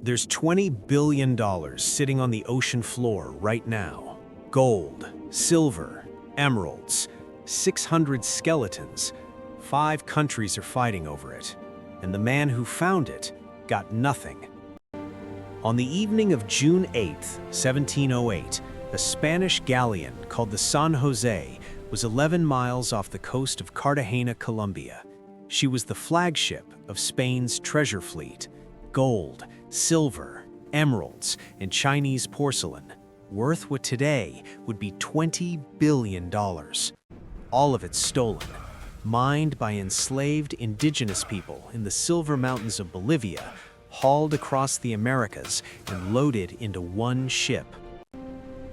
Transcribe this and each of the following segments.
There's $20 billion sitting on the ocean floor right now. Gold, silver, emeralds, 600 skeletons. 5 countries are fighting over it, and the man who found it got nothing. On the evening of June 8, 1708, a Spanish galleon called the San José was 11 miles off the coast of Cartagena, Colombia. She was the flagship of Spain's treasure fleet. Gold, silver, emeralds, and Chinese porcelain, worth what today would be $20 billion. All of it stolen, mined by enslaved indigenous people in the Silver Mountains of Bolivia, hauled across the Americas and loaded into one ship.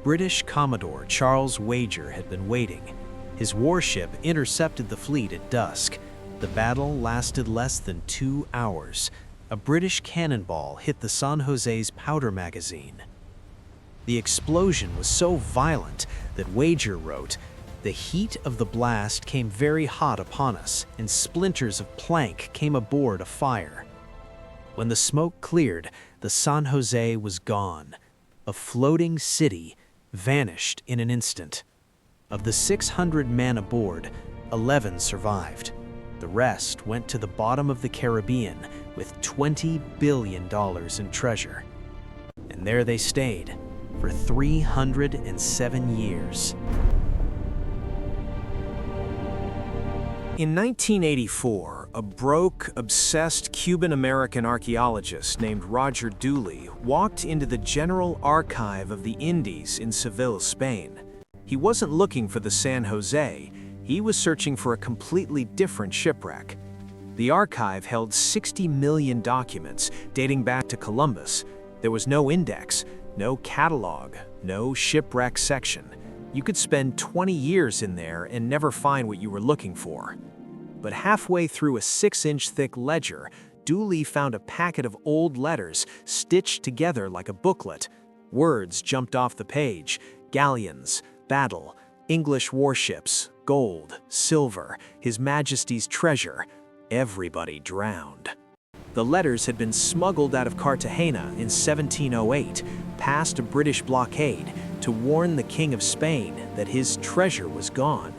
British Commodore Charles Wager had been waiting. His warship intercepted the fleet at dusk. The battle lasted less than 2 hours. A British cannonball hit the San José's powder magazine. The explosion was so violent that Wager wrote, "The heat of the blast came very hot upon us, and splinters of plank came aboard a fire." When the smoke cleared, the San José was gone. A floating city vanished in an instant. Of the 600 men aboard, 11 survived. The rest went to the bottom of the Caribbean with $20 billion in treasure. And there they stayed for 307 years. In 1984, a broke, obsessed Cuban-American archaeologist named Roger Dooley walked into the General Archive of the Indies in Seville, Spain. He wasn't looking for the San José. He was searching for a completely different shipwreck. The archive held 60 million documents dating back to Columbus. There was no index, no catalog, no shipwreck section. You could spend 20 years in there and never find what you were looking for. But halfway through a 6-inch thick ledger, Dooley found a packet of old letters stitched together like a booklet. Words jumped off the page: galleons, battle, English warships, gold, silver, His Majesty's treasure. Everybody drowned. The letters had been smuggled out of Cartagena in 1708, past a British blockade, to warn the King of Spain that his treasure was gone.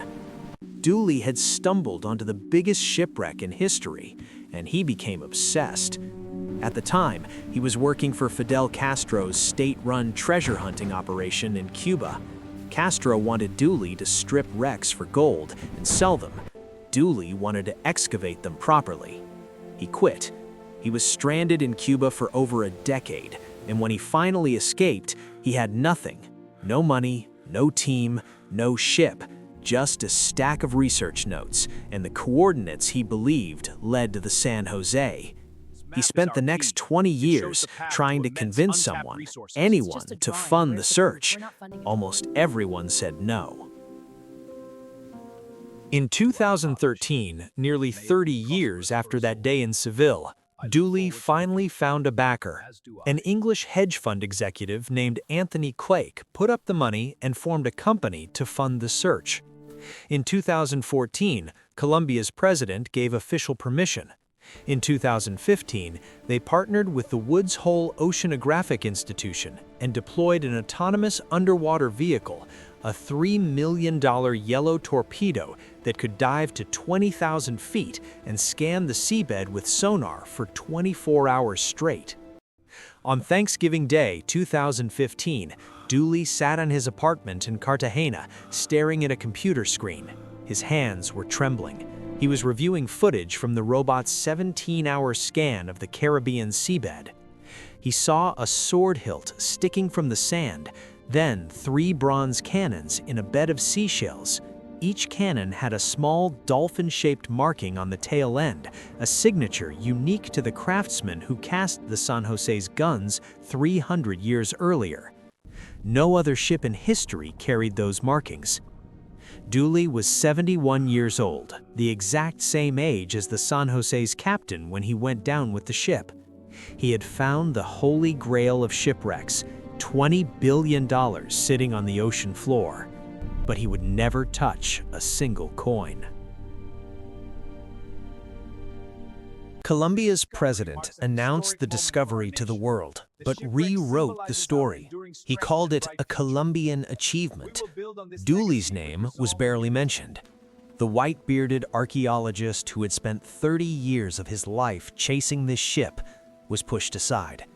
Dooley had stumbled onto the biggest shipwreck in history, and he became obsessed. At the time, he was working for Fidel Castro's state-run treasure hunting operation in Cuba. Castro wanted Dooley to strip wrecks for gold and sell them. Dooley wanted to excavate them properly. He quit. He was stranded in Cuba for over a decade, and when he finally escaped, he had nothing. No money, no team, no ship, just a stack of research notes and the coordinates he believed led to the San José. He spent the next 20 years trying to convince someone, anyone, to fund the search. Almost everyone said no. In 2013, nearly 30 years after that day in Seville, Dooley finally found a backer. An English hedge fund executive named Anthony Quake put up the money and formed a company to fund the search. In 2014, Colombia's president gave official permission. In 2015, they partnered with the Woods Hole Oceanographic Institution and deployed an autonomous underwater vehicle, a $3 million yellow torpedo that could dive to 20,000 feet and scan the seabed with sonar for 24 hours straight. On Thanksgiving Day 2015, Dooley sat in his apartment in Cartagena, staring at a computer screen. His hands were trembling. He was reviewing footage from the robot's 17-hour scan of the Caribbean seabed. He saw a sword hilt sticking from the sand, then 3 bronze cannons in a bed of seashells. Each cannon had a small dolphin-shaped marking on the tail end, a signature unique to the craftsman who cast the San José's guns 300 years earlier. No other ship in history carried those markings. Dooley was 71 years old, the exact same age as the San José's captain when he went down with the ship. He had found the holy grail of shipwrecks, $20 billion sitting on the ocean floor, but he would never touch a single coin. Colombia's president announced the discovery to the world. but rewrote the story. He called it a Colombian achievement. Dooley's name was barely mentioned. The white-bearded archaeologist who had spent 30 years of his life chasing this ship was pushed aside.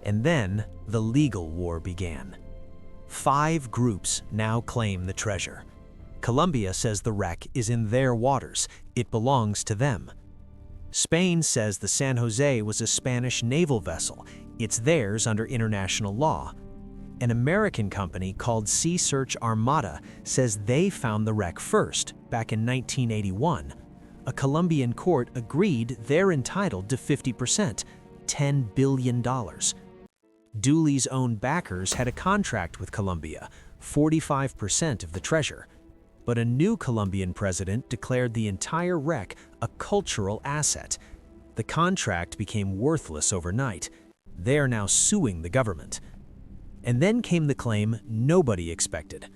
And then the legal war began. 5 groups now claim the treasure. Colombia says the wreck is in their waters. It belongs to them. Spain says the San José was a Spanish naval vessel. It's theirs under international law. An American company called Sea Search Armada says they found the wreck first, back in 1981. A Colombian court agreed they're entitled to 50%, $10 billion. Dooley's own backers had a contract with Colombia, 45% of the treasure. But a new Colombian president declared the entire wreck a cultural asset. The contract became worthless overnight. They're now suing the government. And then came the claim nobody expected.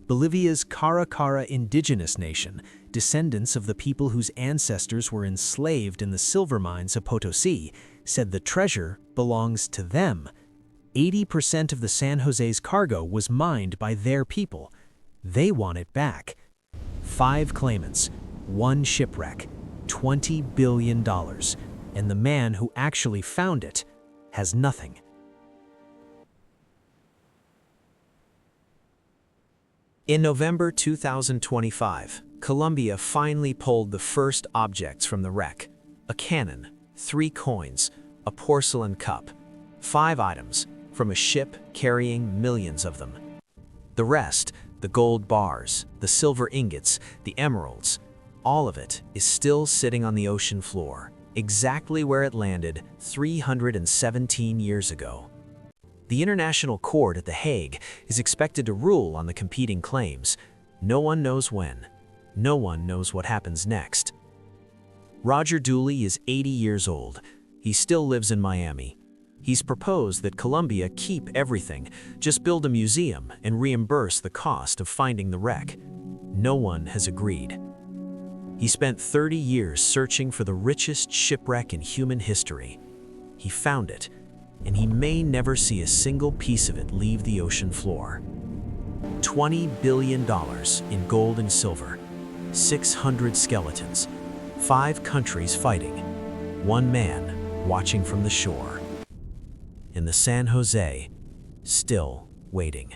Bolivia's Qhara Indigenous nation, descendants of the people whose ancestors were enslaved in the silver mines of Potosí, said the treasure belongs to them. 80% of the San José's cargo was mined by their people. They want it back. 5 claimants, 1 shipwreck, $20 billion, and the man who actually found it has nothing. In November 2025, Colombia finally pulled the first objects from the wreck: a cannon, 3 coins, a porcelain cup, 5 items from a ship carrying millions of them. The rest, the gold bars, the silver ingots, the emeralds, all of it is still sitting on the ocean floor, exactly where it landed 317 years ago. The International Court at The Hague is expected to rule on the competing claims. No one knows when. No one knows what happens next. Roger Dooley is 80 years old. He still lives in Miami. He's proposed that Colombia keep everything, just build a museum and reimburse the cost of finding the wreck. No one has agreed. He spent 30 years searching for the richest shipwreck in human history. He found it, and he may never see a single piece of it leave the ocean floor. $20 billion in gold and silver, 600 skeletons, 5 countries fighting, 1 man watching from the shore. And the San José, still waiting.